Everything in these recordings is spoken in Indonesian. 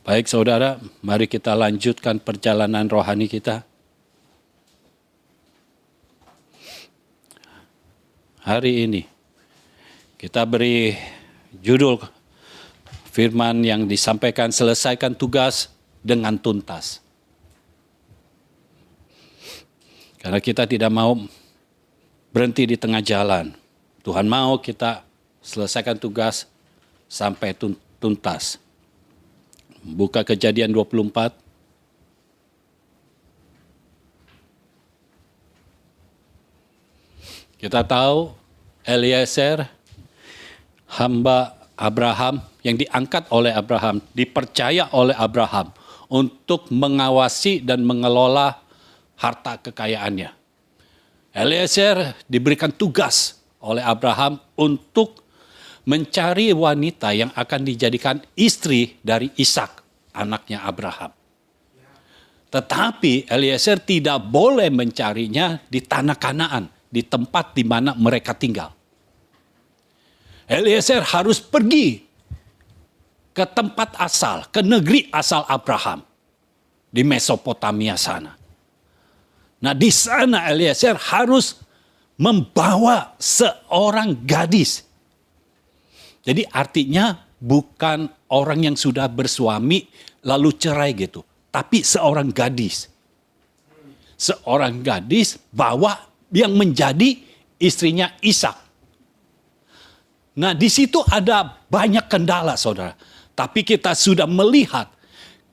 Baik saudara, mari kita lanjutkan perjalanan rohani kita. Hari ini kita beri judul firman yang disampaikan, selesaikan tugas dengan tuntas. Karena kita tidak mau berhenti di tengah jalan. Tuhan mau kita selesaikan tugas sampai tuntas. Buka Kejadian 24. Kita tahu Eliezer, hamba Abraham yang diangkat oleh Abraham, dipercaya oleh Abraham untuk mengawasi dan mengelola harta kekayaannya. Eliezer diberikan tugas oleh Abraham untuk mencari wanita yang akan dijadikan istri dari Ishak, anaknya Abraham. Tetapi Eliezer tidak boleh mencarinya di tanah Kanaan, di tempat di mana mereka tinggal. Eliezer harus pergi ke tempat asal, ke negeri asal Abraham, di Mesopotamia sana. Nah, di sana Eliezer harus membawa seorang gadis. Jadi artinya bukan orang yang sudah bersuami lalu cerai gitu. Tapi seorang gadis. Seorang gadis bawa yang menjadi istrinya Ishak. Nah, di situ ada banyak kendala, saudara. Tapi kita sudah melihat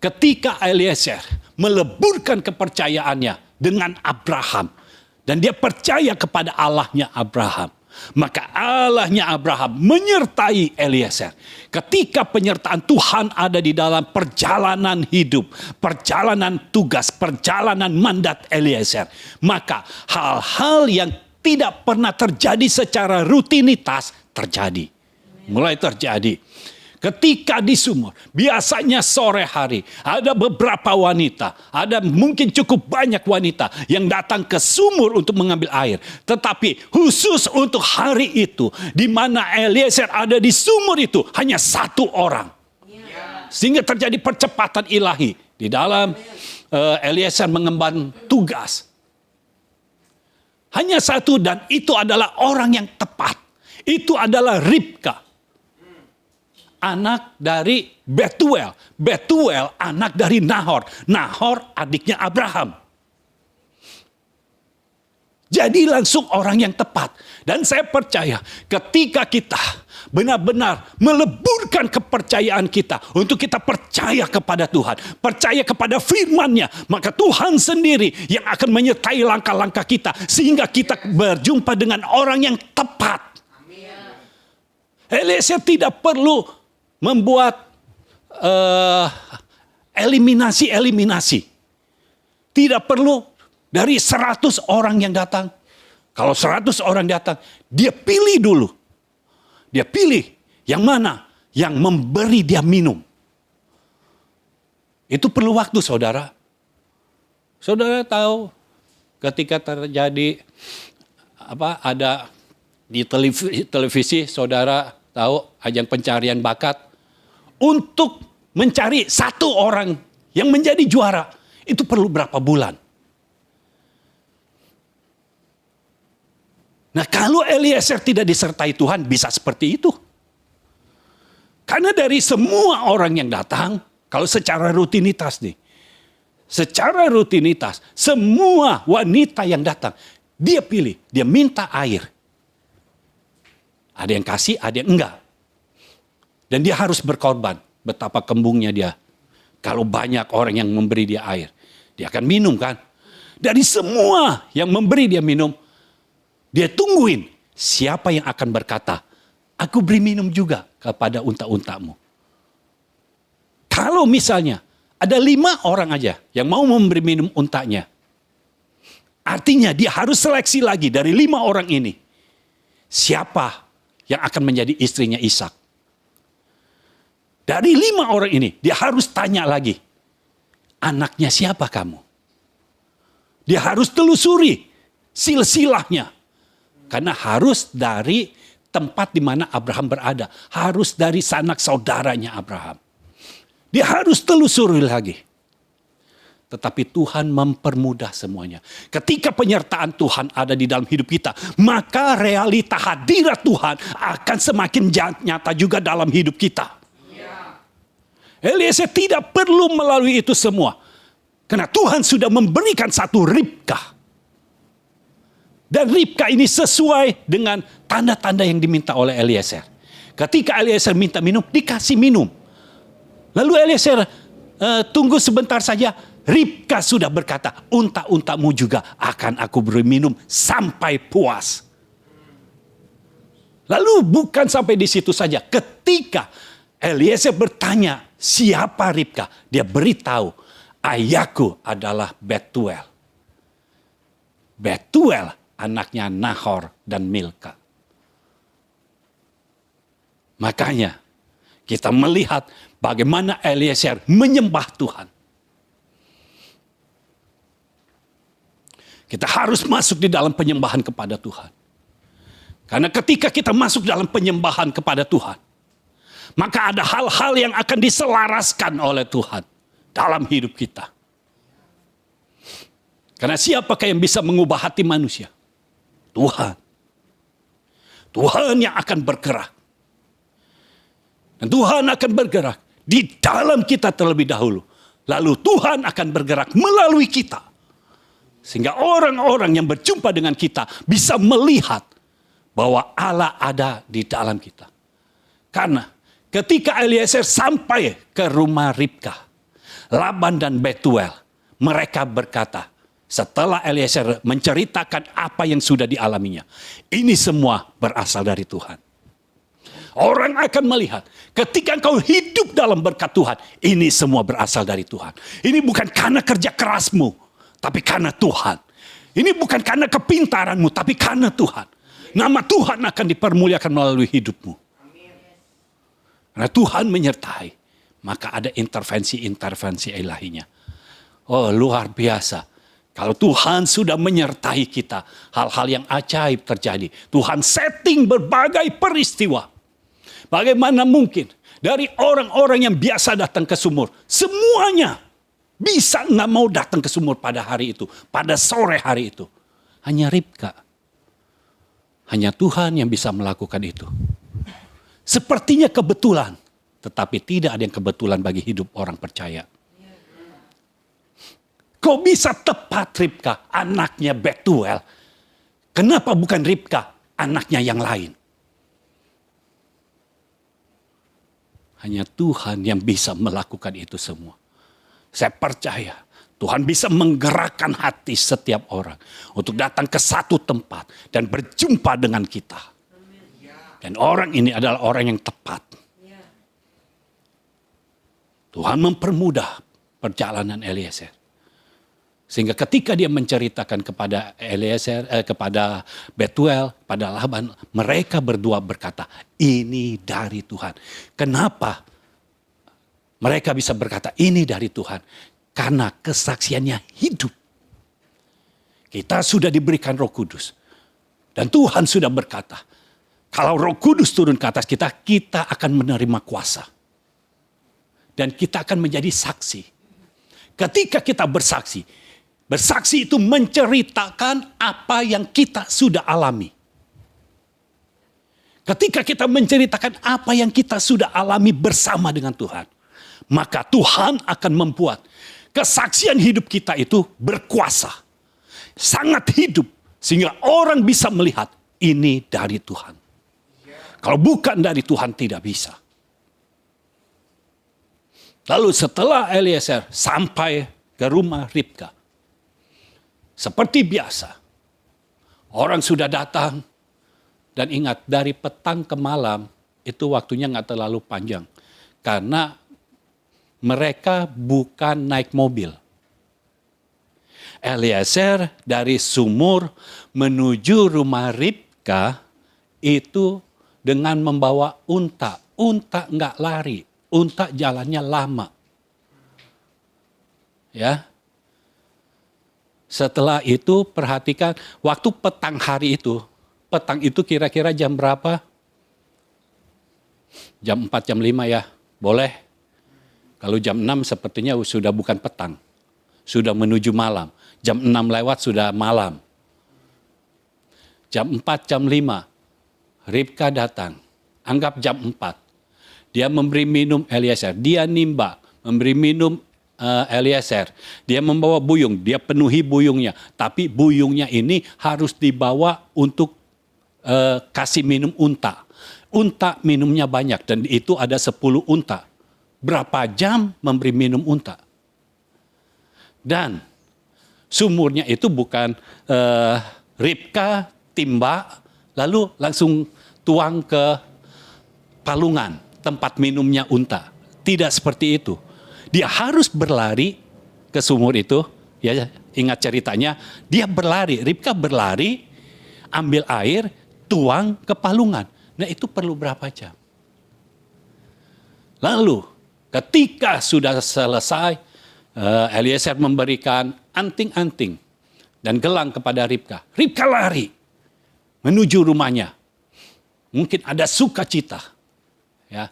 ketika Eliezer meleburkan kepercayaannya dengan Abraham. Dan dia percaya kepada Allahnya Abraham. Maka Allahnya Abraham menyertai Eliezer. Ketika penyertaan Tuhan ada di dalam perjalanan hidup, perjalanan tugas, perjalanan mandat Eliezer, maka hal-hal yang tidak pernah terjadi secara rutinitas terjadi. Mulai terjadi. Ketika di sumur, biasanya sore hari, ada beberapa wanita, ada mungkin cukup banyak wanita yang datang ke sumur untuk mengambil air. Tetapi khusus untuk hari itu, di mana Eliezer ada di sumur itu, hanya satu orang. Sehingga terjadi percepatan ilahi di dalam Eliezer mengemban tugas. Hanya satu, dan itu adalah orang yang tepat. Itu adalah Ribka, anak dari Betuel. Betuel anak dari Nahor. Nahor adiknya Abraham. Jadi langsung orang yang tepat. Dan saya percaya ketika kita benar-benar meleburkan kepercayaan kita untuk kita percaya kepada Tuhan, percaya kepada firman-Nya, maka Tuhan sendiri yang akan menyertai langkah-langkah kita sehingga kita berjumpa dengan orang yang tepat. Eliezer tidak perlu membuat eliminasi. Tidak perlu dari 100 orang yang datang. Kalau 100 orang datang, dia pilih dulu. Dia pilih yang mana? Yang memberi dia minum. Itu perlu waktu, saudara. Saudara tahu ketika terjadi ada di televisi, saudara tahu ajang pencarian bakat. Untuk mencari satu orang yang menjadi juara, itu perlu berapa bulan? Nah, kalau Eliezer tidak disertai Tuhan, bisa seperti itu. Karena dari semua orang yang datang, kalau secara rutinitas nih, secara rutinitas, semua wanita yang datang, dia pilih, dia minta air. Ada yang kasih, ada yang enggak. Dan dia harus berkorban. Betapa kembungnya dia. Kalau banyak orang yang memberi dia air, dia akan minum kan. Dari semua yang memberi dia minum, dia tungguin siapa yang akan berkata, aku beri minum juga kepada unta-untamu. Kalau misalnya ada 5 orang aja yang mau memberi minum untanya, artinya dia harus seleksi lagi dari 5 orang ini. Siapa yang akan menjadi istrinya Ishak? Dari 5 orang ini, dia harus tanya lagi. Anaknya siapa kamu? Dia harus telusuri silsilahnya. Karena harus dari tempat di mana Abraham berada. Harus dari sanak saudaranya Abraham. Dia harus telusuri lagi. Tetapi Tuhan mempermudah semuanya. Ketika penyertaan Tuhan ada di dalam hidup kita, maka realita hadirat Tuhan akan semakin nyata juga dalam hidup kita. Eliezer tidak perlu melalui itu semua. Karena Tuhan sudah memberikan satu Ribka. Dan Ribka ini sesuai dengan tanda-tanda yang diminta oleh Eliezer. Ketika Eliezer minta minum, dikasih minum. Lalu Eliezer tunggu sebentar saja. Ribka sudah berkata, unta-untamu juga akan aku beri minum sampai puas. Lalu bukan sampai di situ saja. Ketika Eliezer bertanya, siapa Ribka? Dia beritahu, ayahku adalah Betuel. Betuel anaknya Nahor dan Milka. Makanya kita melihat bagaimana Eliezer menyembah Tuhan. Kita harus masuk di dalam penyembahan kepada Tuhan. Karena ketika kita masuk dalam penyembahan kepada Tuhan, maka ada hal-hal yang akan diselaraskan oleh Tuhan dalam hidup kita. Karena siapakah yang bisa mengubah hati manusia? Tuhan. Tuhan yang akan bergerak. Dan Tuhan akan bergerak di dalam kita terlebih dahulu. Lalu Tuhan akan bergerak melalui kita. Sehingga orang-orang yang berjumpa dengan kita bisa melihat bahwa Allah ada di dalam kita. Karena ketika Eliezer sampai ke rumah Ribka, Laban dan Betuel, mereka berkata, setelah Eliezer menceritakan apa yang sudah dialaminya, ini semua berasal dari Tuhan. Orang akan melihat ketika engkau hidup dalam berkat Tuhan, ini semua berasal dari Tuhan. Ini bukan karena kerja kerasmu, tapi karena Tuhan. Ini bukan karena kepintaranmu, tapi karena Tuhan. Nama Tuhan akan dipermuliakan melalui hidupmu. Karena Tuhan menyertai, maka ada intervensi-intervensi ilahinya. Oh, luar biasa. Kalau Tuhan sudah menyertai kita, hal-hal yang ajaib terjadi. Tuhan setting berbagai peristiwa. Bagaimana mungkin dari orang-orang yang biasa datang ke sumur, semuanya bisa nggak mau datang ke sumur pada hari itu, pada sore hari itu. Hanya Ribka. Hanya Tuhan yang bisa melakukan itu. Sepertinya kebetulan, tetapi tidak ada yang kebetulan bagi hidup orang percaya. Kok bisa tepat Ribka, anaknya Betuel? Kenapa bukan Ribka, anaknya yang lain? Hanya Tuhan yang bisa melakukan itu semua. Saya percaya Tuhan bisa menggerakkan hati setiap orang untuk datang ke satu tempat dan berjumpa dengan kita. Dan orang ini adalah orang yang tepat. Tuhan mempermudah perjalanan Eliezer. Sehingga ketika dia menceritakan kepada Eliezer, kepada Betuel, pada Laban, mereka berdua berkata, ini dari Tuhan. Kenapa mereka bisa berkata ini dari Tuhan? Karena kesaksiannya hidup. Kita sudah diberikan Roh Kudus. Dan Tuhan sudah berkata, kalau Roh Kudus turun ke atas kita, kita akan menerima kuasa. Dan kita akan menjadi saksi. Ketika kita bersaksi, bersaksi itu menceritakan apa yang kita sudah alami. Ketika kita menceritakan apa yang kita sudah alami bersama dengan Tuhan, maka Tuhan akan membuat kesaksian hidup kita itu berkuasa. Sangat hidup. Sehingga orang bisa melihat ini dari Tuhan. Kalau bukan dari Tuhan tidak bisa. Lalu setelah Eliezer sampai ke rumah Ribka. Seperti biasa. Orang sudah datang. Dan ingat dari petang ke malam itu waktunya gak terlalu panjang. Karena mereka bukan naik mobil. Eliezer dari sumur menuju rumah Ribka itu dengan membawa unta. Unta nggak lari, unta jalannya lama. Ya. Setelah itu perhatikan waktu petang hari itu. Petang itu kira-kira jam berapa? Jam 4, jam 5 ya, boleh. Kalau jam 6 sepertinya sudah bukan petang. Sudah menuju malam. Jam 6 lewat sudah malam. Jam 4, jam 5, Ribka datang. Anggap jam 4. Dia memberi minum Eliezer. Dia nimba, memberi minum Eliezer. Dia membawa buyung, dia penuhi buyungnya. Tapi buyungnya ini harus dibawa untuk kasih minum unta. Unta minumnya banyak dan itu ada 10 unta. Berapa jam memberi minum unta? Dan sumurnya itu bukan Ribka timba lalu langsung tuang ke palungan tempat minumnya unta. Tidak seperti itu. Dia harus berlari ke sumur itu. Ya, ingat ceritanya, dia berlari, Ribka berlari, ambil air, tuang ke palungan. Nah, itu perlu berapa jam? Lalu, ketika sudah selesai, Eliezer memberikan anting-anting dan gelang kepada Ribka. Ribka lari menuju rumahnya. Mungkin ada sukacita. Ya.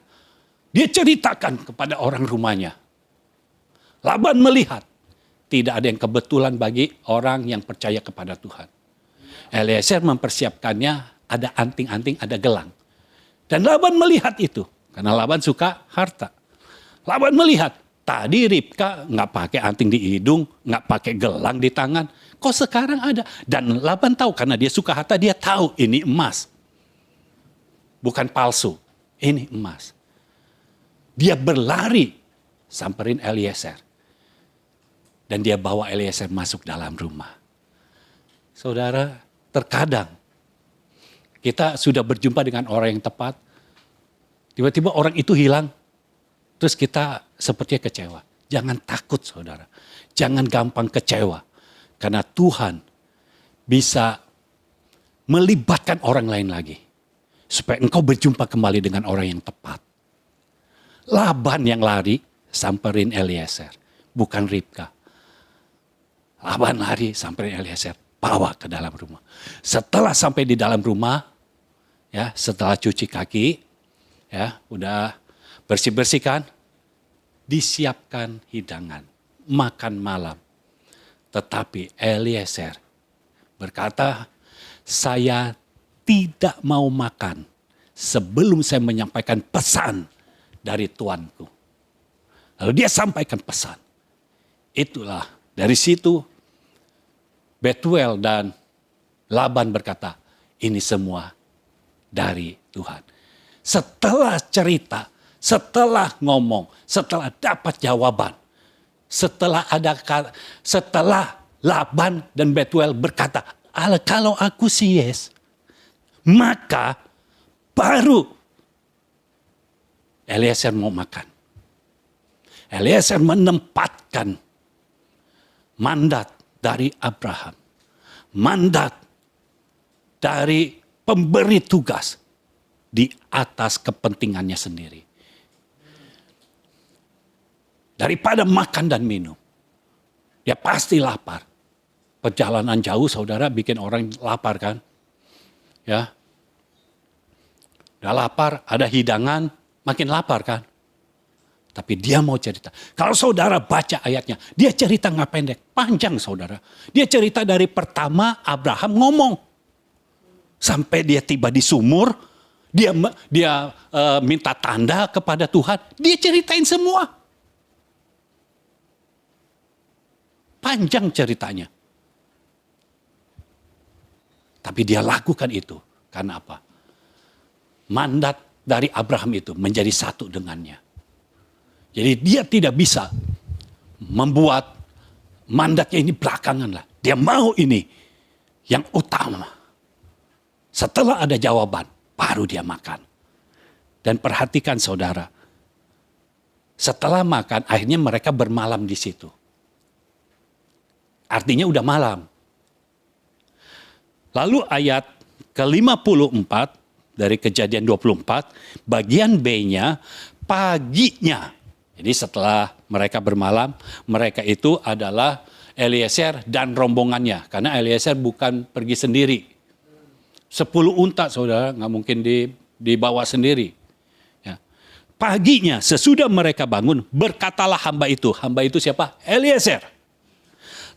Dia ceritakan kepada orang rumahnya. Laban melihat tidak ada yang kebetulan bagi orang yang percaya kepada Tuhan. Eliezer mempersiapkannya, ada anting-anting, ada gelang. Dan Laban melihat itu, karena Laban suka harta. Laban melihat, tadi Ribka nggak pakai anting di hidung, nggak pakai gelang di tangan. Kok sekarang ada? Dan Laban tahu, karena dia suka harta, dia tahu ini emas. Bukan palsu, ini emas. Dia berlari, samperin Eliezer. Dan dia bawa Eliezer masuk dalam rumah. Saudara, terkadang kita sudah berjumpa dengan orang yang tepat. Tiba-tiba orang itu hilang. Terus kita sepertinya kecewa. Jangan takut saudara. Jangan gampang kecewa. Karena Tuhan bisa melibatkan orang lain lagi. Supaya engkau berjumpa kembali dengan orang yang tepat. Laban yang lari samperin Eliezer. Bukan Ribka. Laban lari sampai Eliezer, bawa ke dalam rumah. Setelah sampai di dalam rumah, ya, setelah cuci kaki, ya, udah bersih-bersihkan, disiapkan hidangan, makan malam. Tetapi Eliezer berkata, saya tidak mau makan sebelum saya menyampaikan pesan dari tuanku. Lalu dia sampaikan pesan. Itulah dari situ Betuel dan Laban berkata, ini semua dari Tuhan. Setelah cerita, setelah ngomong, setelah dapat jawaban, setelah Laban dan Betuel berkata, kalau aku si yes, maka baru Eliezer mau makan. Eliezer menempatkan mandat dari Abraham. Mandat dari pemberi tugas di atas kepentingannya sendiri. Daripada makan dan minum. Dia pasti lapar. Perjalanan jauh saudara bikin orang lapar kan. Ya. Udah lapar, ada hidangan, makin lapar kan. Tapi dia mau cerita. Kalau saudara baca ayatnya, dia cerita nggak pendek, panjang saudara. Dia cerita dari pertama Abraham ngomong. Sampai dia tiba di sumur, dia minta tanda kepada Tuhan. Dia ceritain semua. Panjang ceritanya. Tapi dia lakukan itu. Karena apa? Mandat dari Abraham itu menjadi satu dengannya. Jadi dia tidak bisa membuat mandatnya ini belakangan lah. Dia mau ini yang utama. Setelah ada jawaban, baru dia makan. Dan perhatikan saudara. Setelah makan, akhirnya mereka bermalam di situ. Artinya udah malam. Lalu ayat ke-54 dari Kejadian 24, bagian B-nya, paginya. Jadi setelah mereka bermalam, mereka itu adalah Eliezer dan rombongannya. Karena Eliezer bukan pergi sendiri. 10 unta saudara, nggak mungkin dibawa sendiri. Ya. Paginya sesudah mereka bangun, berkatalah hamba itu siapa? Eliezer.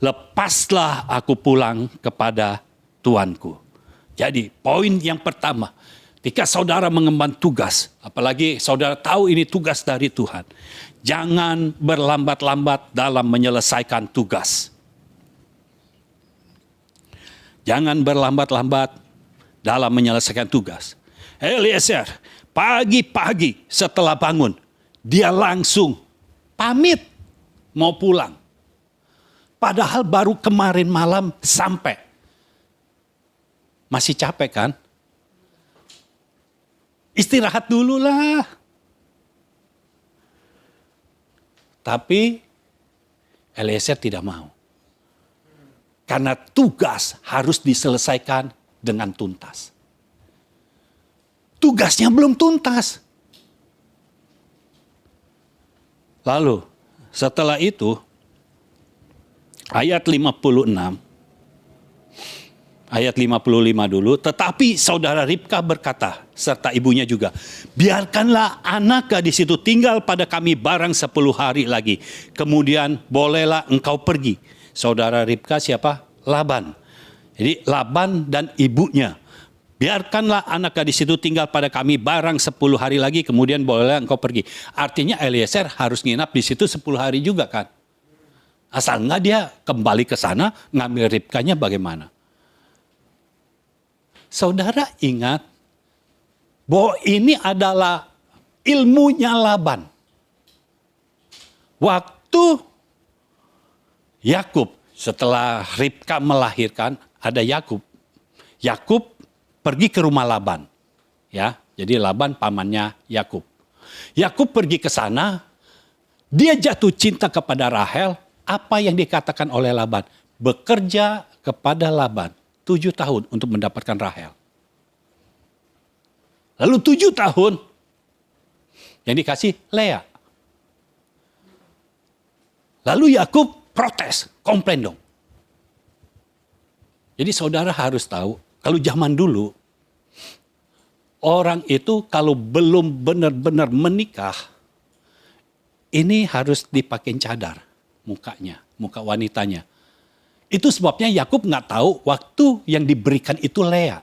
Lepaslah aku pulang kepada tuanku. Jadi poin yang pertama, ketika saudara mengemban tugas, apalagi saudara tahu ini tugas dari Tuhan, jangan berlambat-lambat dalam menyelesaikan tugas. Jangan berlambat-lambat dalam menyelesaikan tugas. Eliezer, pagi-pagi setelah bangun, dia langsung pamit mau pulang. Padahal baru kemarin malam sampai. Masih capek kan? Istirahat dulu lah. Tapi Eliezer tidak mau. Karena tugas harus diselesaikan dengan tuntas. Tugasnya belum tuntas. Lalu setelah itu ayat 56, ayat 55 dulu. Tetapi saudara Ribka berkata, serta ibunya juga, biarkanlah anak gadis itu tinggal pada kami barang 10 hari lagi. Kemudian bolehlah engkau pergi. Saudara Ribka siapa? Laban. Jadi Laban dan ibunya. Biarkanlah anak gadis itu tinggal pada kami barang 10 hari lagi. Kemudian bolehlah engkau pergi. Artinya Eliezer harus nginap di situ 10 hari juga kan. Asal enggak dia kembali ke sana ngambil Ribkanya bagaimana. Saudara ingat bahwa ini adalah ilmunya Laban. Waktu Yakub setelah Ribka melahirkan ada Yakub. Yakub pergi ke rumah Laban. Ya, jadi Laban pamannya Yakub. Yakub pergi ke sana, dia jatuh cinta kepada Rahel. Apa yang dikatakan oleh Laban? Bekerja kepada Laban 7 tahun untuk mendapatkan Rahel. Lalu 7 tahun yang dikasih Lea. Lalu Yakub protes, komplain dong. Jadi saudara harus tahu, kalau zaman dulu, orang itu kalau belum benar-benar menikah, ini harus dipakai cadar mukanya, muka wanitanya. Itu sebabnya Yakub nggak tahu waktu yang diberikan itu Lea.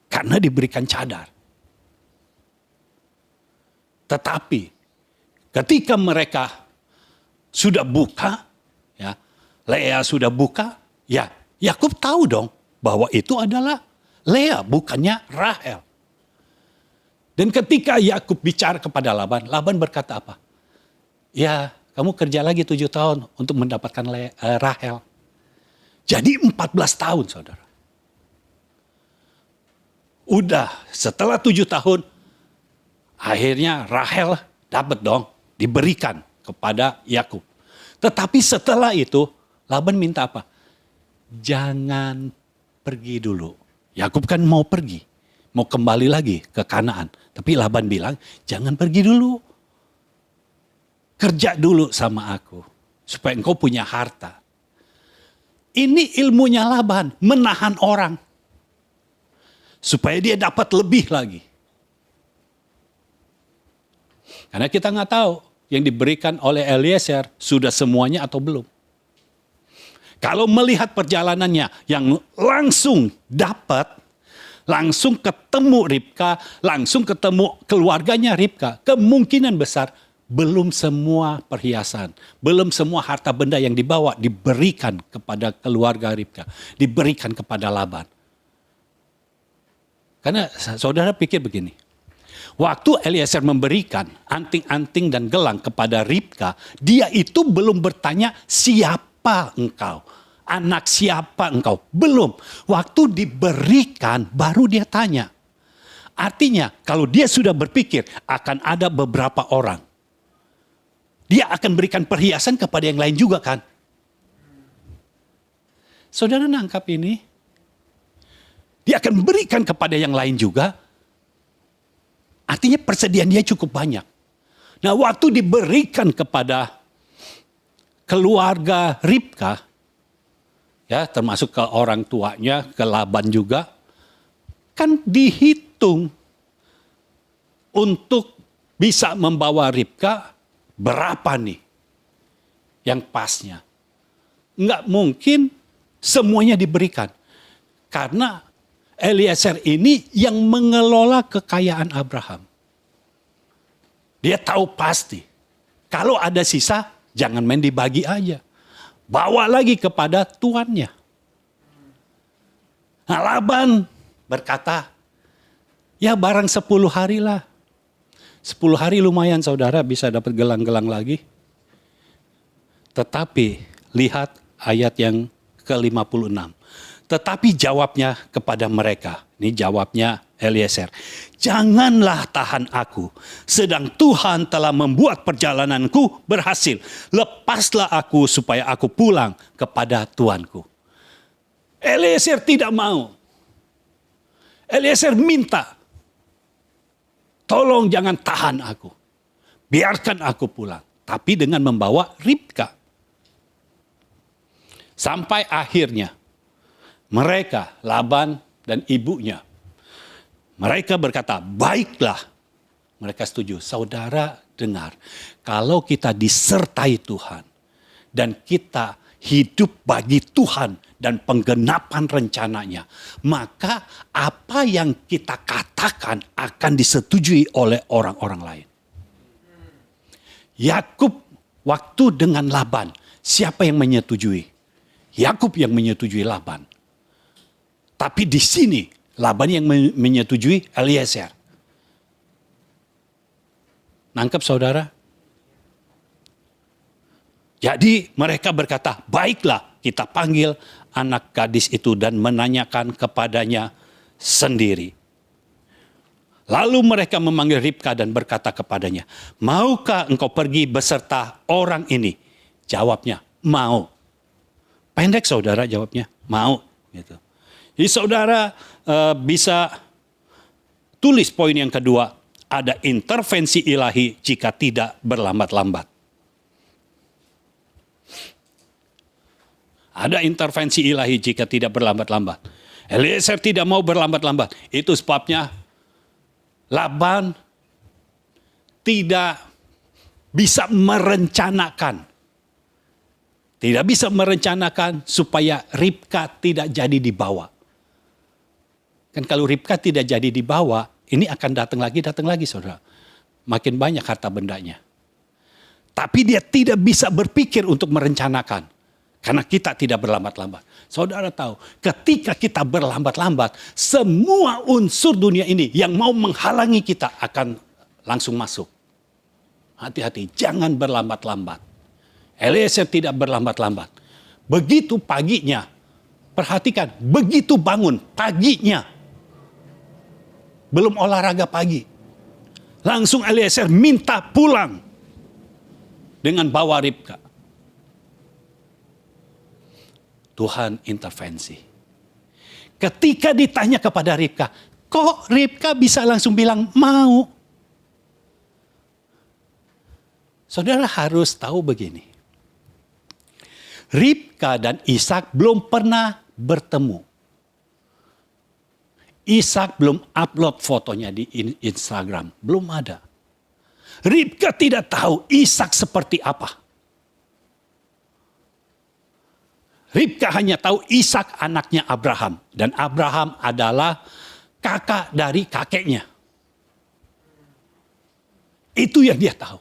Karena diberikan cadar. Tetapi ketika mereka sudah buka, ya, Lea sudah buka, ya Yakub tahu dong bahwa itu adalah Lea, bukannya Rahel. Dan ketika Yakub bicara kepada Laban, Laban berkata apa? Ya, kamu kerja lagi 7 tahun untuk mendapatkan Rahel. Jadi 14 tahun, saudara. Udah, setelah 7 tahun, akhirnya Rahel dapat dong, diberikan kepada Yakub. Tetapi setelah itu, Laban minta apa? Jangan pergi dulu. Yakub kan mau pergi, mau kembali lagi ke Kanaan. Tapi Laban bilang, jangan pergi dulu. Kerja dulu sama aku, supaya engkau punya harta. Ini ilmunya Laban, menahan orang. Supaya dia dapat lebih lagi. Karena kita nggak tahu yang diberikan oleh Eliezer sudah semuanya atau belum. Kalau melihat perjalanannya yang langsung dapat, langsung ketemu Ribka, langsung ketemu keluarganya Ribka, kemungkinan besar belum semua perhiasan, belum semua harta benda yang dibawa diberikan kepada keluarga Ribka, diberikan kepada Laban. Karena saudara pikir begini, waktu Eliezer memberikan anting-anting dan gelang kepada Ribka, dia itu belum bertanya siapa engkau, anak siapa engkau, belum. Waktu diberikan baru dia tanya. Artinya kalau dia sudah berpikir akan ada beberapa orang, dia akan berikan perhiasan kepada yang lain juga kan. Saudara nangkap ini? Dia akan berikan kepada yang lain juga. Artinya persediaan dia cukup banyak. Nah, waktu diberikan kepada keluarga Ribka, ya termasuk ke orang tuanya, ke Laban juga, kan dihitung untuk bisa membawa Ribka, berapa nih yang pasnya? Enggak mungkin semuanya diberikan. Karena Eliezer ini yang mengelola kekayaan Abraham. Dia tahu pasti, kalau ada sisa, jangan main dibagi aja. Bawa lagi kepada tuannya. Nah, Laban berkata, ya barang 10 hari lah. 10 hari lumayan saudara bisa dapat gelang-gelang lagi. Tetapi lihat ayat yang ke-56. Tetapi jawabnya kepada mereka, ini jawabnya Eliezer, janganlah tahan aku, sedang Tuhan telah membuat perjalananku berhasil. Lepaslah aku supaya aku pulang kepada tuanku. Eliezer tidak mau. Eliezer minta, tolong jangan tahan aku. Biarkan aku pulang. Tapi dengan membawa Ribka. Sampai akhirnya mereka, Laban dan ibunya, mereka berkata, baiklah. Mereka setuju. Saudara dengar, kalau kita disertai Tuhan dan kita hidup bagi Tuhan dan penggenapan rencananya, maka apa yang kita katakan akan disetujui oleh orang-orang lain. Yakub waktu dengan Laban, siapa yang menyetujui? Yakub yang menyetujui Laban. Tapi di sini Laban yang menyetujui Eliezer. Nangkep saudara? Jadi mereka berkata, baiklah kita panggil anak gadis itu dan menanyakan kepadanya sendiri. Lalu mereka memanggil Ribka dan berkata kepadanya, maukah engkau pergi beserta orang ini? Jawabnya, mau. Pendek saudara jawabnya, mau. Gitu. Jadi saudara bisa tulis poin yang kedua, ada intervensi ilahi jika tidak berlambat-lambat. Ada intervensi ilahi jika tidak berlambat-lambat. Eliezer tidak mau berlambat-lambat. Itu sebabnya Laban tidak bisa merencanakan. Tidak bisa merencanakan supaya Ribka tidak jadi dibawa. Kan kalau Ribka tidak jadi dibawa, ini akan datang lagi saudara. Makin banyak harta bendanya. Tapi dia tidak bisa berpikir untuk merencanakan. Karena kita tidak berlambat-lambat. Saudara tahu, ketika kita berlambat-lambat, semua unsur dunia ini yang mau menghalangi kita akan langsung masuk. Hati-hati, jangan berlambat-lambat. Eliezer tidak berlambat-lambat. Begitu paginya, perhatikan, begitu bangun paginya, belum olahraga pagi, langsung Eliezer minta pulang dengan bawa Ribka. Tuhan intervensi. Ketika ditanya kepada Ribka, kok Ribka bisa langsung bilang mau? Saudara harus tahu begini. Ribka dan Ishak belum pernah bertemu. Ishak belum upload fotonya di Instagram. Belum ada. Ribka tidak tahu Ishak seperti apa. Ribka hanya tahu Ishak anaknya Abraham. Dan Abraham adalah kakak dari kakeknya. Itu yang dia tahu.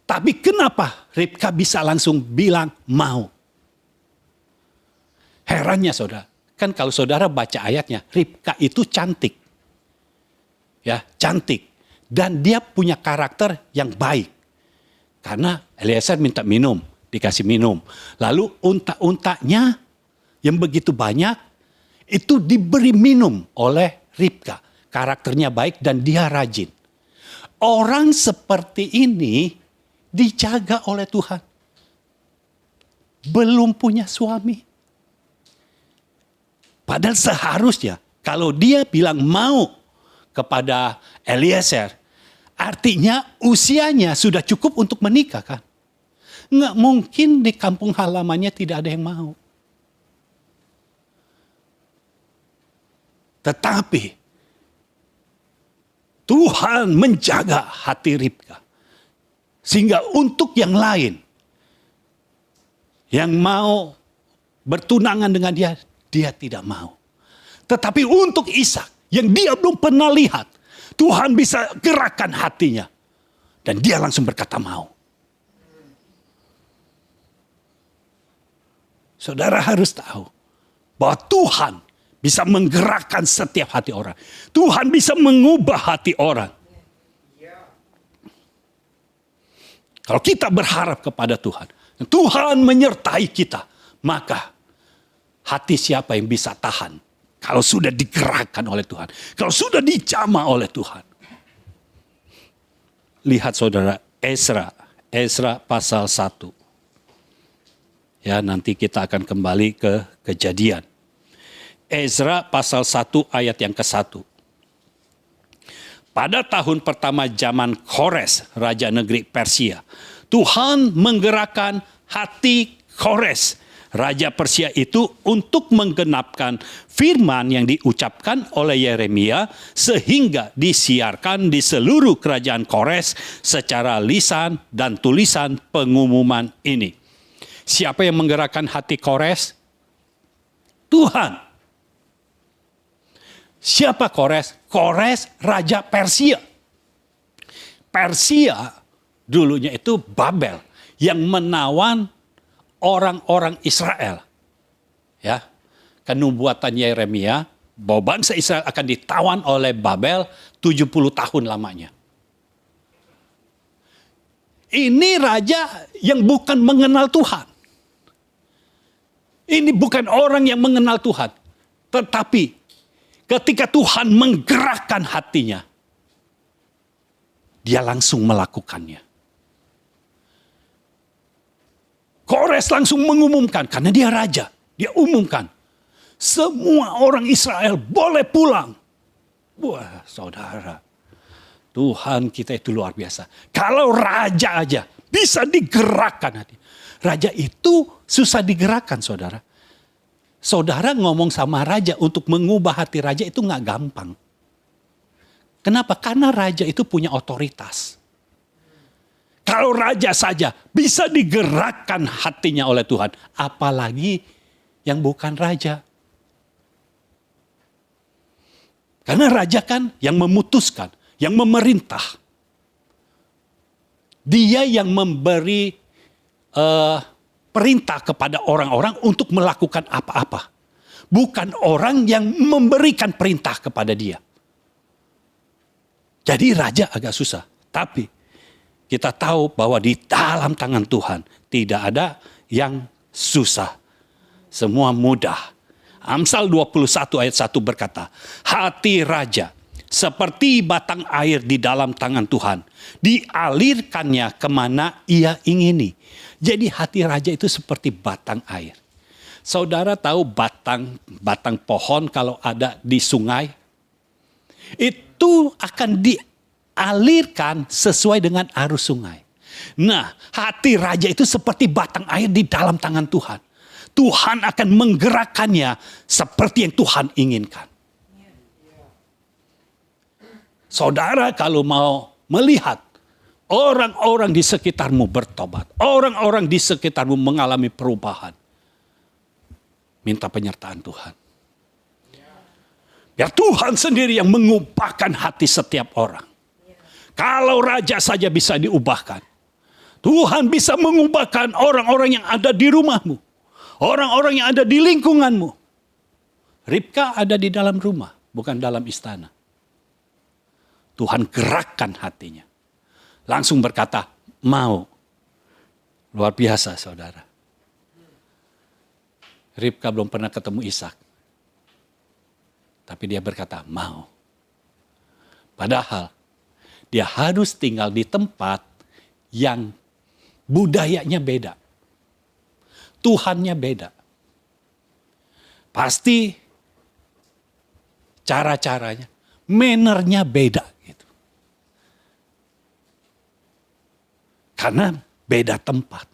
Tapi kenapa Ribka bisa langsung bilang mau? Herannya saudara. Kan kalau saudara baca ayatnya, Ribka itu cantik. Ya, cantik. Dan dia punya karakter yang baik. Karena Eliezer minta minum. Dikasih minum. Lalu unta-untanya yang begitu banyak itu diberi minum oleh Ribka. Karakternya baik dan dia rajin. Orang seperti ini dijaga oleh Tuhan. Belum punya suami. Padahal seharusnya kalau dia bilang mau kepada Eliezer, artinya usianya sudah cukup untuk menikah kan. Nggak mungkin di kampung halamannya tidak ada yang mau. Tetapi Tuhan menjaga hati Ribka. Sehingga untuk yang lain, yang mau bertunangan dengan dia, dia tidak mau. Tetapi untuk Ishak, yang dia belum pernah lihat, Tuhan bisa gerakkan hatinya. Dan dia langsung berkata mau. Saudara harus tahu bahwa Tuhan bisa menggerakkan setiap hati orang. Tuhan bisa mengubah hati orang. Kalau kita berharap kepada Tuhan, Tuhan menyertai kita, maka hati siapa yang bisa tahan kalau sudah digerakkan oleh Tuhan, kalau sudah dijamah oleh Tuhan. Lihat saudara, Ezra pasal 1. Ya, nanti kita akan kembali ke Kejadian. Ezra pasal 1 ayat yang ke-1. Pada tahun pertama zaman Kores, raja negeri Persia, Tuhan menggerakkan hati Kores, raja Persia itu, untuk menggenapkan firman yang diucapkan oleh Yeremia, sehingga disiarkan di seluruh kerajaan Kores secara lisan dan tulisan pengumuman ini. Siapa yang menggerakkan hati Kores? Tuhan. Siapa Kores? Kores raja Persia. Persia dulunya itu Babel yang menawan orang-orang Israel. Ya. Kenubuatan Yeremia bahwa bangsa Israel akan ditawan oleh Babel 70 tahun lamanya. Ini raja yang bukan mengenal Tuhan. Ini bukan orang yang mengenal Tuhan. Tetapi ketika Tuhan menggerakkan hatinya, dia langsung melakukannya. Kores langsung mengumumkan, karena dia raja. Dia umumkan, semua orang Israel boleh pulang. Wah, saudara, Tuhan kita itu luar biasa. Kalau raja aja bisa digerakkan hati. Raja itu susah digerakkan, saudara. Saudara ngomong sama raja untuk mengubah hati raja itu gak gampang. Kenapa? Karena raja itu punya otoritas. Kalau raja saja bisa digerakkan hatinya oleh Tuhan, apalagi yang bukan raja. Karena raja kan yang memutuskan, yang memerintah. Dia yang memberi perintah kepada orang-orang untuk melakukan apa-apa. Bukan orang yang memberikan perintah kepada dia. Jadi raja agak susah. Tapi kita tahu bahwa di dalam tangan Tuhan tidak ada yang susah. Semua mudah. Amsal 21 ayat 1 berkata, hati raja seperti batang air di dalam tangan Tuhan. Dialirkannya kemana ia ingini. Jadi hati raja itu seperti batang air. Saudara tahu batang pohon kalau ada di sungai? Itu akan dialirkan sesuai dengan arus sungai. Nah, hati raja itu seperti batang air di dalam tangan Tuhan. Tuhan akan menggerakkannya seperti yang Tuhan inginkan. Saudara kalau mau melihat orang-orang di sekitarmu bertobat, orang-orang di sekitarmu mengalami perubahan, minta penyertaan Tuhan. Biar Tuhan sendiri yang mengubahkan hati setiap orang. Kalau raja saja bisa diubahkan, Tuhan bisa mengubahkan orang-orang yang ada di rumahmu, orang-orang yang ada di lingkunganmu. Ribka ada di dalam rumah, bukan dalam istana. Tuhan gerakkan hatinya. Langsung berkata, mau. Luar biasa, saudara. Ribka belum pernah ketemu Ishak. Tapi dia berkata, mau. Padahal, dia harus tinggal di tempat yang budayanya beda. Tuhannya beda. Pasti cara-caranya, mannernya beda. Karena beda tempat.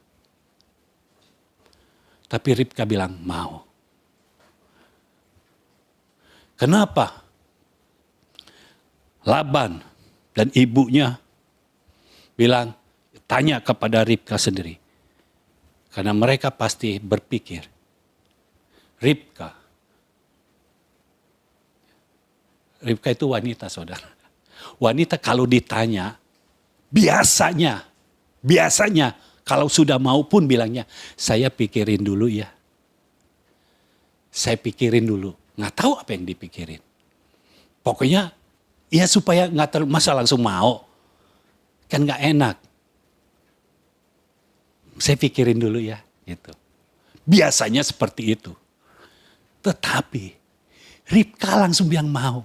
Tapi Ribka bilang mau. Kenapa? Laban Dan ibunya bilang, tanya kepada Ribka sendiri. Karena mereka pasti berpikir, Ribka itu wanita, saudara. Wanita kalau ditanya, biasanya kalau sudah mau pun bilangnya, saya pikirin dulu ya. Saya pikirin dulu. Nggak tahu apa yang dipikirin. Pokoknya ya supaya nggak masa langsung mau. Kan nggak enak. Saya pikirin dulu ya. Gitu. Biasanya seperti itu. Tetapi Ribka langsung bilang mau.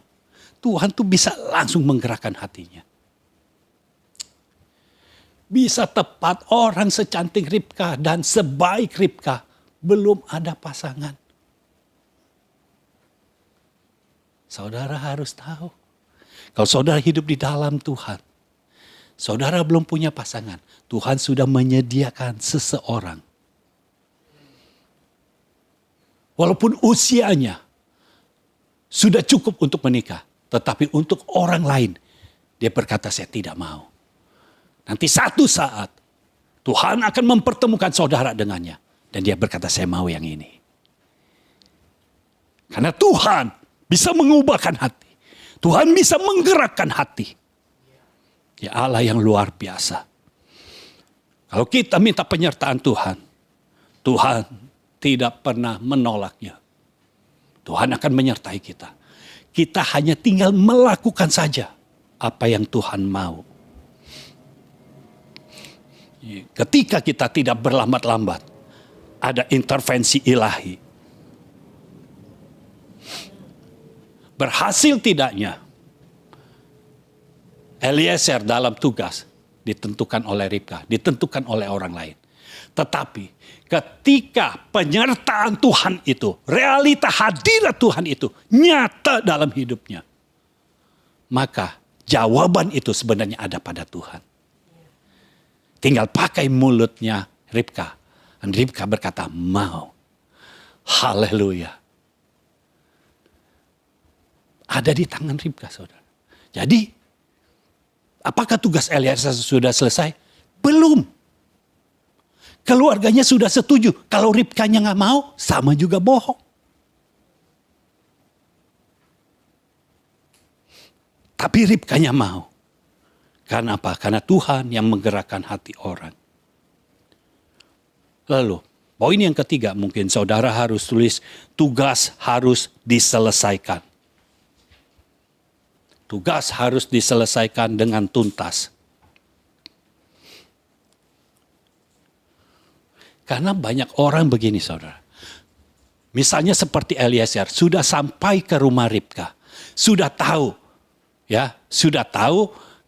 Tuhan tuh bisa langsung menggerakkan hatinya. Bisa tepat orang secantik Ribka dan sebaik Ribka belum ada pasangan. Saudara harus tahu. Kalau saudara hidup di dalam Tuhan, saudara belum punya pasangan, Tuhan sudah menyediakan seseorang. Walaupun usianya sudah cukup untuk menikah, tetapi untuk orang lain, dia berkata saya tidak mau. Nanti satu saat Tuhan akan mempertemukan saudara dengannya. Dan dia berkata saya mau yang ini. Karena Tuhan bisa mengubahkan hati. Tuhan bisa menggerakkan hati. Ya Allah yang luar biasa. Kalau kita minta penyertaan Tuhan, Tuhan tidak pernah menolaknya. Tuhan akan menyertai kita. Kita hanya tinggal melakukan saja apa yang Tuhan mau. Ketika kita tidak berlambat-lambat, ada intervensi ilahi. Berhasil tidaknya Eliezer dalam tugas ditentukan oleh Ribka, ditentukan oleh orang lain. Tetapi ketika penyertaan Tuhan itu, realita hadirat Tuhan itu nyata dalam hidupnya, maka jawaban itu sebenarnya ada pada Tuhan. Tinggal pakai mulutnya Ribka. Dan Ribka berkata mau. Haleluya. Ada di tangan Ribka, saudara. Jadi, apakah tugas Eliezer sudah selesai? Belum. Keluarganya sudah setuju. Kalau Ribkanya nggak mau, sama juga bohong. Tapi Ribkanya mau. Karena apa? Karena Tuhan yang menggerakkan hati orang. Lalu, poin yang ketiga mungkin saudara harus tulis, tugas harus diselesaikan. Tugas harus diselesaikan dengan tuntas. Karena banyak orang begini, saudara. Misalnya seperti Eliezer, sudah sampai ke rumah Ribka. Sudah tahu,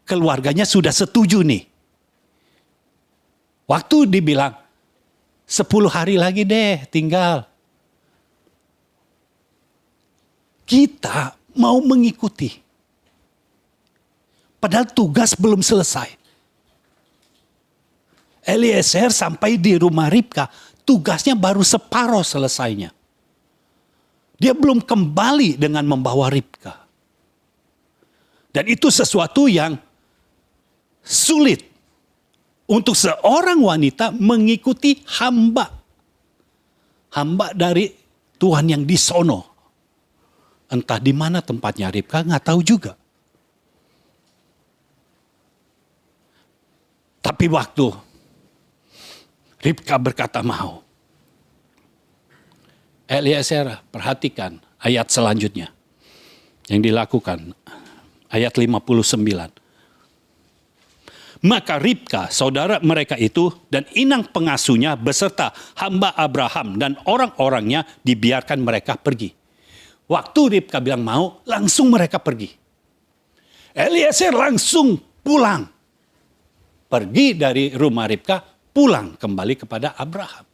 keluarganya sudah setuju nih. Waktu dibilang, 10 hari lagi deh tinggal. Kita mau mengikuti. Padahal tugas belum selesai. Eliezer sampai di rumah Ribka, tugasnya baru separuh selesainya. Dia belum kembali dengan membawa Ribka. Dan itu sesuatu yang sulit untuk seorang wanita mengikuti hamba. Hamba dari Tuhan yang di sono. Entah di mana tempatnya Ribka, nggak tahu juga. Tapi waktu Ribka berkata mau, Eliezer perhatikan ayat selanjutnya yang dilakukan. Ayat 59. Maka Ribka, saudara mereka itu dan inang pengasuhnya beserta hamba Abraham dan orang-orangnya dibiarkan mereka pergi. Waktu Ribka bilang mau, langsung mereka pergi. Eliezer langsung pulang. Pergi dari rumah Ribka, pulang kembali kepada Abraham.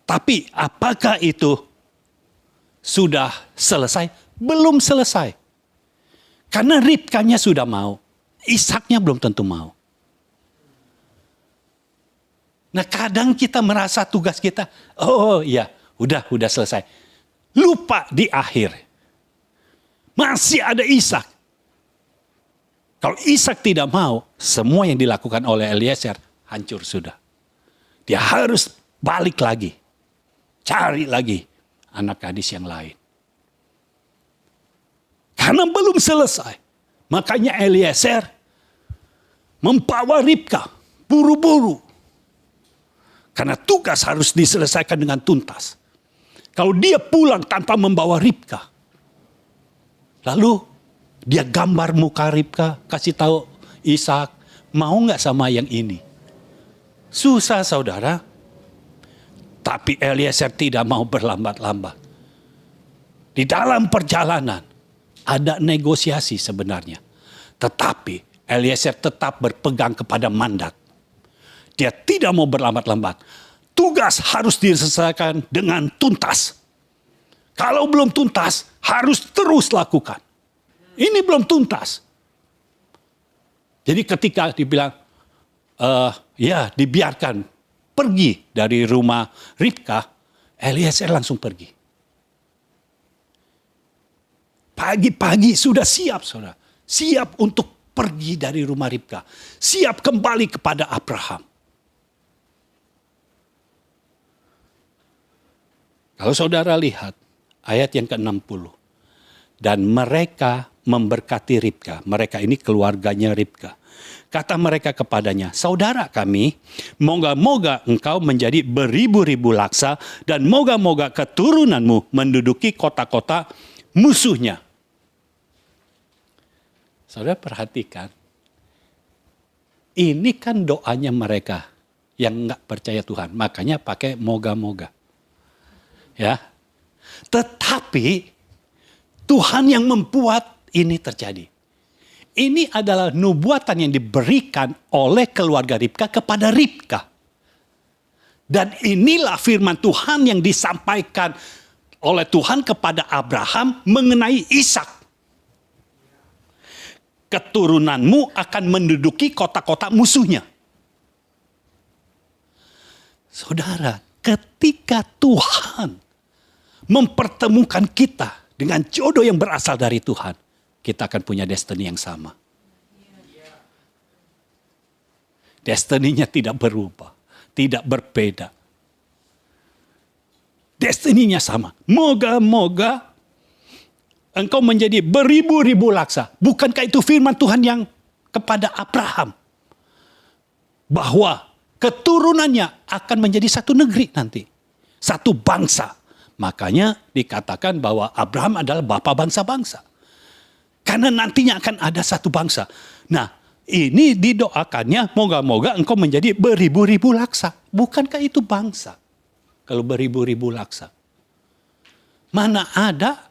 Tapi apakah itu sudah selesai? Belum selesai. Karena Ribkanya sudah mau, Ishaknya belum tentu mau. Nah kadang kita merasa tugas kita, oh iya udah selesai. Lupa di akhir. Masih ada Ishak. Kalau Ishak tidak mau, semua yang dilakukan oleh Eliezer hancur sudah. Dia harus balik lagi. Cari lagi anak gadis yang lain. Karena belum selesai. Makanya Eliezer membawa Ribka buru-buru. Karena tugas harus diselesaikan dengan tuntas. Kalau dia pulang tanpa membawa Ribka, lalu dia gambar muka Ribka, kasih tahu Ishak, mau nggak sama yang ini? Susah saudara. Tapi Eliezer tidak mau berlambat-lambat. Di dalam perjalanan ada negosiasi sebenarnya. Tetapi Eliezer tetap berpegang kepada mandat. Dia tidak mau berlambat-lambat. Tugas harus diselesaikan dengan tuntas. Kalau belum tuntas, harus terus lakukan. Ini belum tuntas. Jadi ketika dibilang, ya dibiarkan pergi dari rumah Ribka, Eliezer langsung pergi. Pagi-pagi sudah siap, saudara. Siap untuk pergi dari rumah Ribka. Siap kembali kepada Abraham. Kalau saudara lihat ayat yang ke-60. Dan mereka memberkati Ribka. Mereka ini keluarganya Ribka. Kata mereka kepadanya, saudara kami, moga-moga engkau menjadi beribu-ribu laksa dan moga-moga keturunanmu menduduki kota-kota musuhnya. Saudara perhatikan, ini kan doanya mereka yang nggak percaya Tuhan. Makanya pakai moga-moga. Ya, tetapi Tuhan yang membuat ini terjadi. Ini adalah nubuatan yang diberikan oleh keluarga Ribka kepada Ribka. Dan inilah firman Tuhan yang disampaikan oleh Tuhan kepada Abraham mengenai Ishak. Keturunanmu akan menduduki kota-kota musuhnya. Saudara, ketika Tuhan mempertemukan kita dengan jodoh yang berasal dari Tuhan, kita akan punya destiny yang sama. Destiny-nya tidak berubah, tidak berbeda. Destiny-nya sama. Moga-moga engkau menjadi beribu-ribu laksa. Bukankah itu firman Tuhan yang kepada Abraham? Bahwa keturunannya akan menjadi satu negeri nanti. Satu bangsa. Makanya dikatakan bahwa Abraham adalah bapa bangsa-bangsa. Karena nantinya akan ada satu bangsa. Nah, ini didoakannya moga-moga engkau menjadi beribu-ribu laksa. Bukankah itu bangsa? Kalau beribu-ribu laksa. Mana ada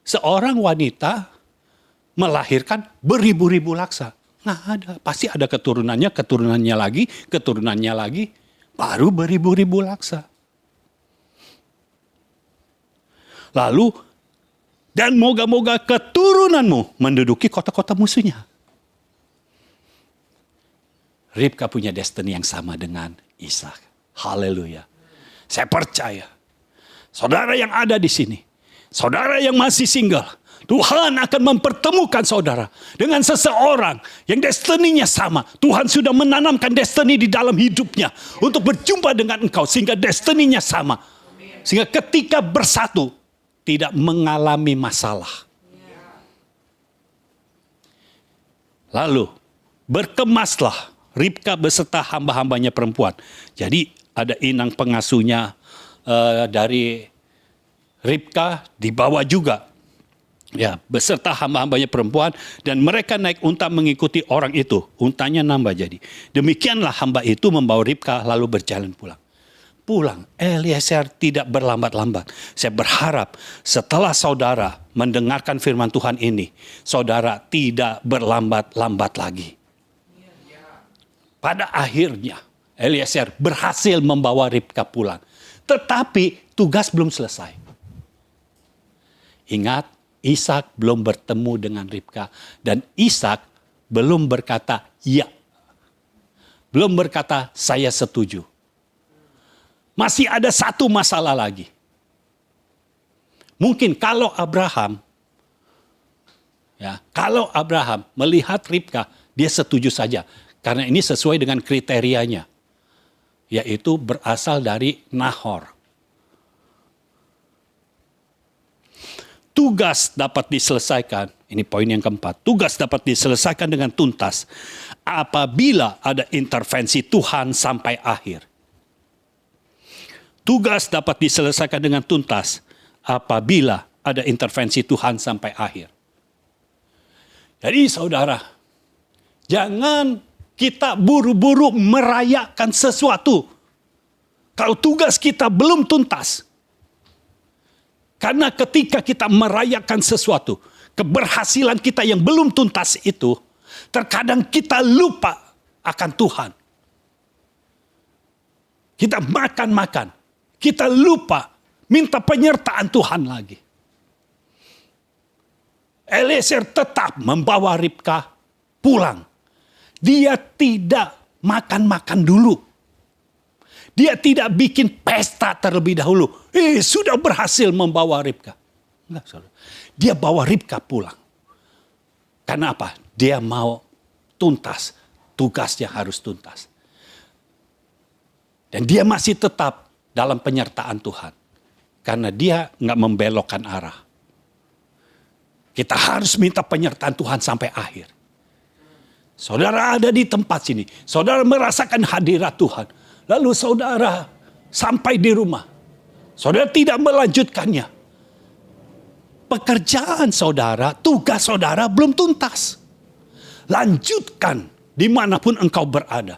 seorang wanita melahirkan beribu-ribu laksa? Nggak ada. Pasti ada keturunannya lagi. Baru beribu-ribu laksa. Lalu, dan moga-moga keturunanmu menduduki kota-kota musuhnya. Ribka punya destiny yang sama dengan Ishak. Haleluya. Saya percaya. Saudara yang ada di sini. Saudara yang masih single. Tuhan akan mempertemukan saudara dengan seseorang yang destiny-nya sama. Tuhan sudah menanamkan destiny di dalam hidupnya. Untuk berjumpa dengan engkau. Sehingga destiny-nya sama. Sehingga ketika bersatu. Tidak mengalami masalah. Lalu berkemaslah Ribka beserta hamba-hambanya perempuan. Jadi ada inang pengasuhnya dari Ribka dibawa juga. Ya, beserta hamba-hambanya perempuan. Dan mereka naik unta mengikuti orang itu. Untanya nambah jadi. Demikianlah hamba itu membawa Ribka lalu berjalan pulang. Eliezer tidak berlambat-lambat. Saya berharap setelah saudara mendengarkan firman Tuhan ini, saudara tidak berlambat-lambat lagi. Pada akhirnya, Eliezer berhasil membawa Ribka pulang. Tetapi tugas belum selesai. Ingat, Ishak belum bertemu dengan Ribka. Dan Ishak belum berkata, ya. Belum berkata, saya setuju. Masih ada satu masalah lagi. Mungkin kalau Abraham Ya, kalau Abraham melihat Ribka, dia setuju saja. Karena ini sesuai dengan kriterianya. Yaitu berasal dari Nahor. Tugas dapat diselesaikan, ini poin yang keempat. Tugas dapat diselesaikan dengan tuntas apabila ada intervensi Tuhan sampai akhir. Tugas dapat diselesaikan dengan tuntas apabila ada intervensi Tuhan sampai akhir. Jadi saudara, jangan kita buru-buru merayakan sesuatu kalau tugas kita belum tuntas. Karena ketika kita merayakan sesuatu, keberhasilan kita yang belum tuntas itu, terkadang kita lupa akan Tuhan. Kita makan-makan, kita lupa minta penyertaan Tuhan lagi. Eliezer tetap membawa Ribka pulang. Dia tidak makan-makan dulu. Dia tidak bikin pesta terlebih dahulu. Sudah berhasil membawa Ribka. Enggak, saudara. Dia bawa Ribka pulang. Karena apa? Dia mau tuntas. Tugasnya harus tuntas. Dan dia masih tetap dalam penyertaan Tuhan. Karena dia nggak membelokkan arah. Kita harus minta penyertaan Tuhan sampai akhir. Saudara ada di tempat sini. Saudara merasakan hadirat Tuhan. Lalu saudara sampai di rumah. Saudara tidak melanjutkannya. Pekerjaan saudara, tugas saudara belum tuntas. Lanjutkan dimanapun engkau berada.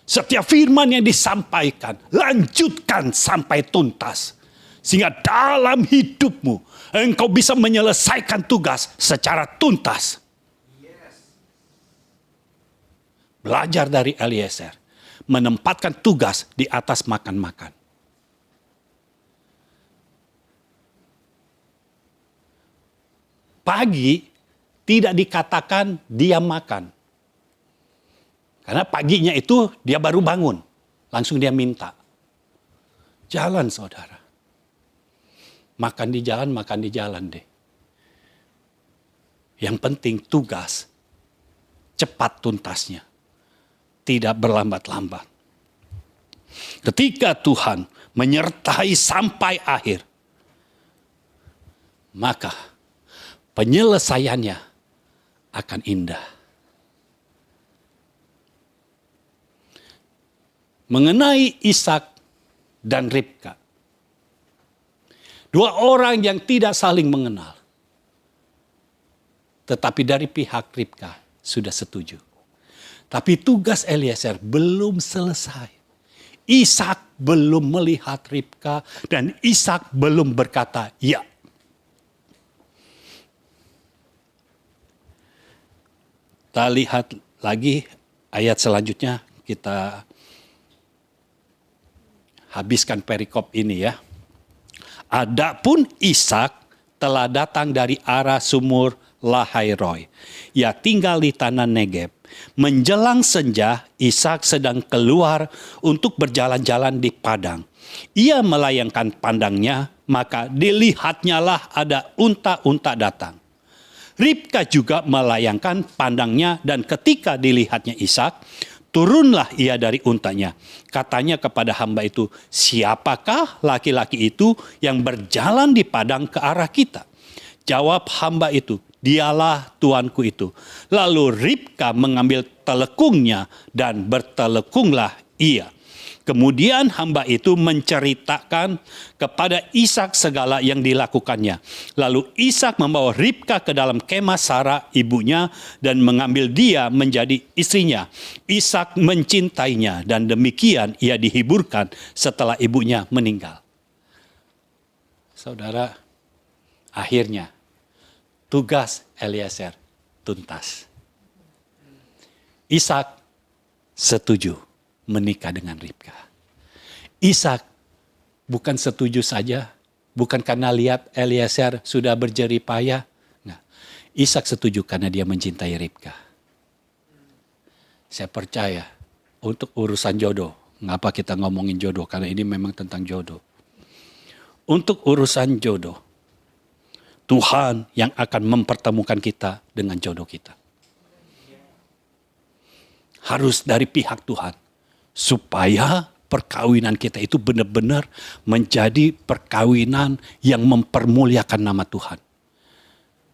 Setiap firman yang disampaikan, lanjutkan sampai tuntas. Sehingga dalam hidupmu, engkau bisa menyelesaikan tugas secara tuntas. Belajar dari Eliezer. Menempatkan tugas di atas makan-makan. Pagi tidak dikatakan dia makan. Karena paginya itu dia baru bangun. Langsung dia minta. Jalan saudara. Makan di jalan deh. Yang penting tugas. Cepat tuntasnya. Tidak berlambat-lambat. Ketika Tuhan menyertai sampai akhir, maka penyelesaiannya akan indah. Mengenai Ishak dan Ribka, dua orang yang tidak saling mengenal, tetapi dari pihak Ribka sudah setuju. Tapi tugas Eliezer belum selesai. Ishak belum melihat Ribka dan Ishak belum berkata ya. Kita lihat lagi ayat selanjutnya, kita habiskan perikop ini ya. Adapun Ishak telah datang dari arah sumur Lahairoi. Ia tinggal di tanah Negeb. Menjelang senja, Ishak sedang keluar untuk berjalan-jalan di padang. Ia melayangkan pandangnya, maka dilihatnyalah ada unta-unta datang. Ribka juga melayangkan pandangnya dan ketika dilihatnya Ishak, turunlah ia dari untanya. Katanya kepada hamba itu, siapakah laki-laki itu yang berjalan di padang ke arah kita? Jawab hamba itu, dialah tuanku itu. Lalu Ribka mengambil telekungnya dan bertelekunglah ia. Kemudian hamba itu menceritakan kepada Ishak segala yang dilakukannya. Lalu Ishak membawa Ribka ke dalam kemah Sarah ibunya dan mengambil dia menjadi istrinya. Ishak mencintainya dan demikian ia dihiburkan setelah ibunya meninggal. Saudara, akhirnya tugas Eliezer tuntas. Ishak setuju menikah dengan Ribka. Ishak bukan setuju saja, bukan karena lihat Eliezer sudah berjerih payah. Nah, Ishak setuju karena dia mencintai Ribka. Saya percaya untuk urusan jodoh, ngapa kita ngomongin jodoh? Karena ini memang tentang jodoh. Untuk urusan jodoh, Tuhan yang akan mempertemukan kita dengan jodoh kita. Harus dari pihak Tuhan. Supaya perkawinan kita itu benar-benar menjadi perkawinan yang mempermuliakan nama Tuhan.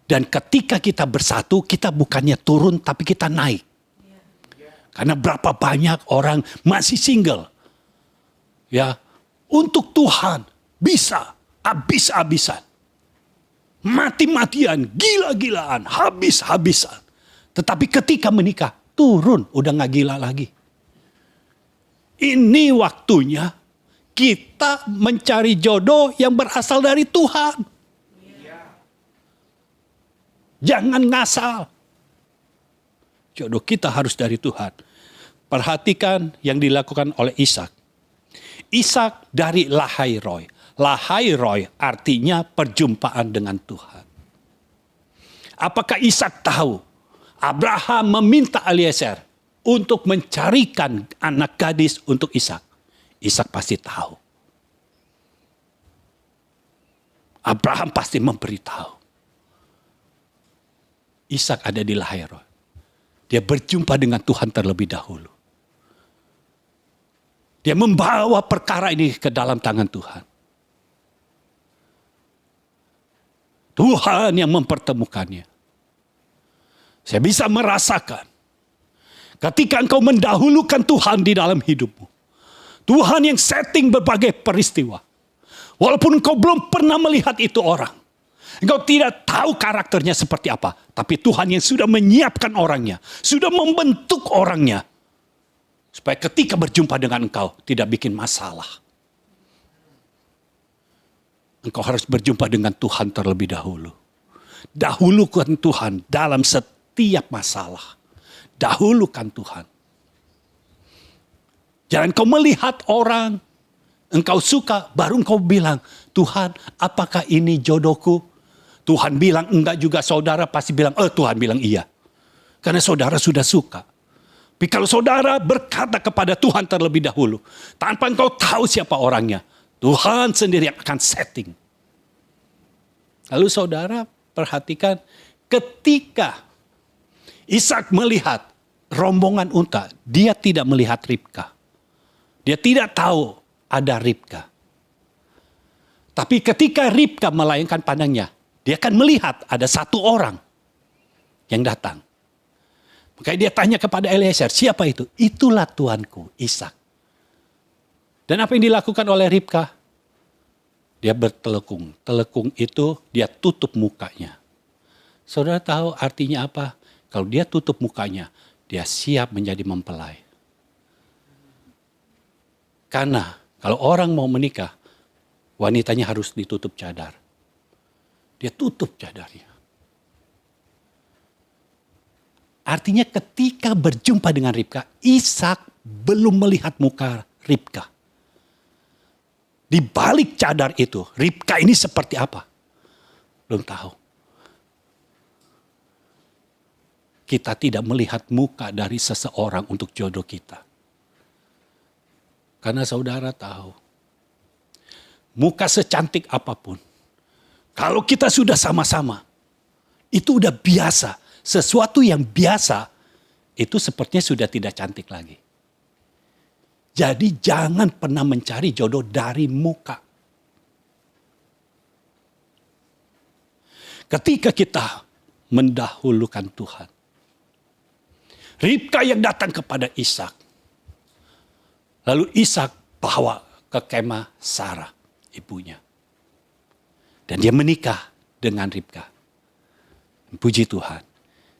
Dan ketika kita bersatu, kita bukannya turun tapi kita naik. Karena berapa banyak orang masih single. Ya, untuk Tuhan bisa habis-habisan. Mati-matian, gila-gilaan, habis-habisan. Tetapi ketika menikah, turun, udah gak gila lagi. Ini waktunya kita mencari jodoh yang berasal dari Tuhan. Jangan ngasal. Jodoh kita harus dari Tuhan. Perhatikan yang dilakukan oleh Ishak. Ishak dari Lahai Roi. Lahai Roi artinya perjumpaan dengan Tuhan. Apakah Ishak tahu Abraham meminta Eliezer untuk mencarikan anak gadis untuk Ishak? Ishak pasti tahu. Abraham pasti memberitahu. Ishak ada di Lahai Roi. Dia berjumpa dengan Tuhan terlebih dahulu. Dia membawa perkara ini ke dalam tangan Tuhan. Tuhan yang mempertemukannya. Saya bisa merasakan ketika engkau mendahulukan Tuhan di dalam hidupmu. Tuhan yang setting berbagai peristiwa. Walaupun engkau belum pernah melihat itu orang. Engkau tidak tahu karakternya seperti apa. Tapi Tuhan yang sudah menyiapkan orangnya. Sudah membentuk orangnya. Supaya ketika berjumpa dengan engkau tidak bikin masalah. Engkau harus berjumpa dengan Tuhan terlebih dahulu. Dahulukan Tuhan dalam setiap masalah. Dahulukan Tuhan. Jangan kau melihat orang, engkau suka, baru engkau bilang, Tuhan, apakah ini jodohku? Tuhan bilang enggak juga, saudara pasti bilang, Tuhan bilang iya. Karena saudara sudah suka. Tapi kalau saudara berkata kepada Tuhan terlebih dahulu, tanpa engkau tahu siapa orangnya, Tuhan sendiri yang akan setting. Lalu saudara perhatikan ketika Ishak melihat rombongan unta, dia tidak melihat Ribka. Dia tidak tahu ada Ribka. Tapi ketika Ribka melayangkan pandangnya, dia akan melihat ada satu orang yang datang. Makanya dia tanya kepada Eliezer, siapa itu? Itulah tuanku, Ishak. Dan apa yang dilakukan oleh Ribka? Dia bertelekung. Telekung itu dia tutup mukanya. Saudara tahu artinya apa? Kalau dia tutup mukanya, dia siap menjadi mempelai. Karena kalau orang mau menikah, wanitanya harus ditutup cadar. Dia tutup cadarnya. Artinya ketika berjumpa dengan Ribka, Ishak belum melihat muka Ribka. Di balik cadar itu, Ribka ini seperti apa? Belum tahu. Kita tidak melihat muka dari seseorang untuk jodoh kita. Karena saudara tahu, muka secantik apapun, kalau kita sudah sama-sama, itu udah biasa. Sesuatu yang biasa, itu sepertinya sudah tidak cantik lagi. Jadi jangan pernah mencari jodoh dari muka. Ketika kita mendahulukan Tuhan. Ribka yang datang kepada Ishak. Lalu Ishak bawa ke kemah Sarah, ibunya. Dan dia menikah dengan Ribka. Puji Tuhan.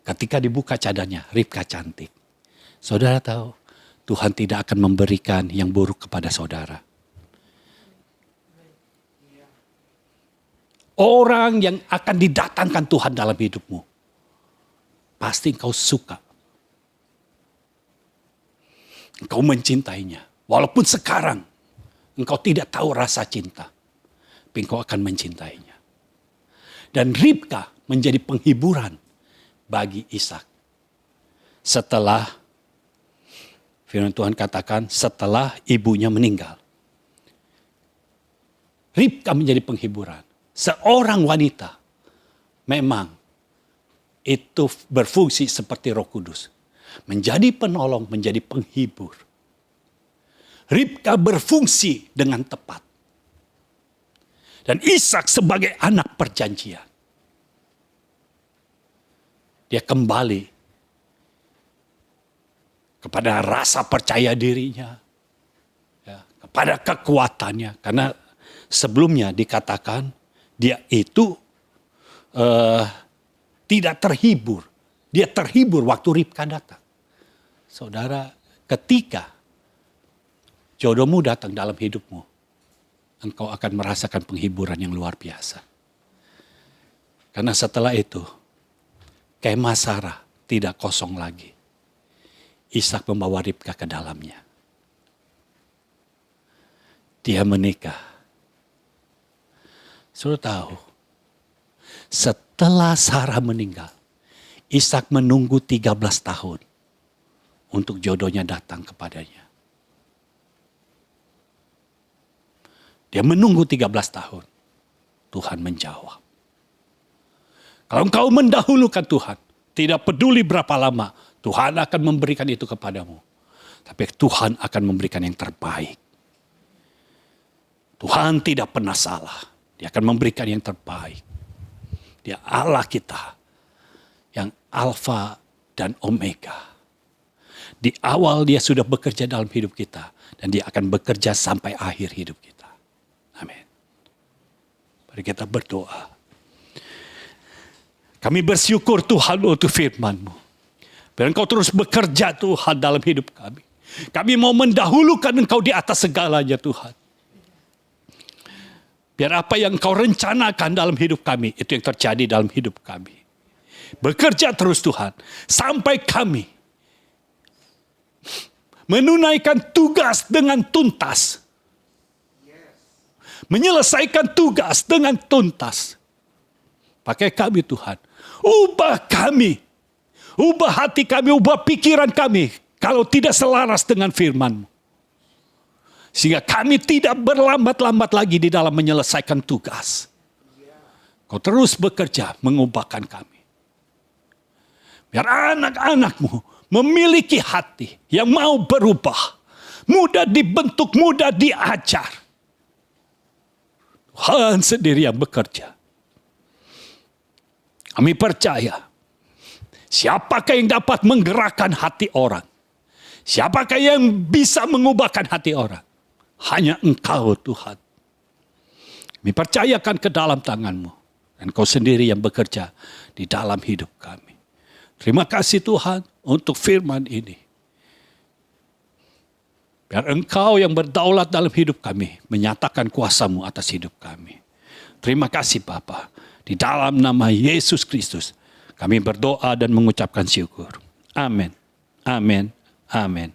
Ketika dibuka cadarnya, Ribka cantik. Saudara tahu, Tuhan tidak akan memberikan yang buruk kepada saudara. Orang yang akan didatangkan Tuhan dalam hidupmu, pasti engkau suka. Engkau mencintainya. Walaupun sekarang engkau tidak tahu rasa cinta, tapi engkau akan mencintainya. Dan Ribka menjadi penghiburan bagi Ishak. Setelah firman Tuhan katakan setelah ibunya meninggal. Ribka menjadi penghiburan. Seorang wanita memang itu berfungsi seperti Roh Kudus. Menjadi penolong, menjadi penghibur. Ribka berfungsi dengan tepat. Dan Ishak sebagai anak perjanjian. Dia kembali kepada rasa percaya dirinya. Ya, kepada kekuatannya. Karena sebelumnya dikatakan dia itu tidak terhibur. Dia terhibur waktu Ribka datang. Saudara, ketika jodohmu datang dalam hidupmu, engkau akan merasakan penghiburan yang luar biasa. Karena setelah itu, kemah Sarah tidak kosong lagi. Ishak membawa Ribka ke dalamnya. Dia menikah. Sudah tahu, setelah Sarah meninggal, Ishak menunggu 13 tahun untuk jodohnya datang kepadanya. Dia menunggu 13 tahun. Tuhan menjawab. Kalau engkau mendahulukan Tuhan, tidak peduli berapa lama, Tuhan akan memberikan itu kepadamu. Tapi Tuhan akan memberikan yang terbaik. Tuhan tidak pernah salah. Dia akan memberikan yang terbaik. Dia Allah kita. Yang Alfa dan Omega. Di awal dia sudah bekerja dalam hidup kita. Dan dia akan bekerja sampai akhir hidup kita. Amin. Mari kita berdoa. Kami bersyukur Tuhan untuk firman-Mu. Biar Engkau terus bekerja Tuhan dalam hidup kami. Kami mau mendahulukan Engkau di atas segalanya Tuhan. Biar apa yang Engkau rencanakan dalam hidup kami, itu yang terjadi dalam hidup kami. Bekerja terus Tuhan. Sampai kami menunaikan tugas dengan tuntas. Menyelesaikan tugas dengan tuntas. Pakai kami Tuhan. Ubah kami. Ubah hati kami, ubah pikiran kami. Kalau tidak selaras dengan firman-Mu. Sehingga kami tidak berlambat-lambat lagi di dalam menyelesaikan tugas. Kau terus bekerja mengubahkan kami. Biar anak-anak-Mu memiliki hati yang mau berubah. Mudah dibentuk, mudah diajar. Tuhan sendiri yang bekerja. Kami percaya. Siapakah yang dapat menggerakkan hati orang? Siapakah yang bisa mengubahkan hati orang? Hanya Engkau Tuhan. Kami percayakan ke dalam tangan-Mu. Dan Kau sendiri yang bekerja di dalam hidup kami. Terima kasih Tuhan untuk firman ini. Biar Engkau yang berdaulat dalam hidup kami. Menyatakan kuasa-Mu atas hidup kami. Terima kasih Bapa. Di dalam nama Yesus Kristus. Kami berdoa dan mengucapkan syukur. Amin. Amin. Amin.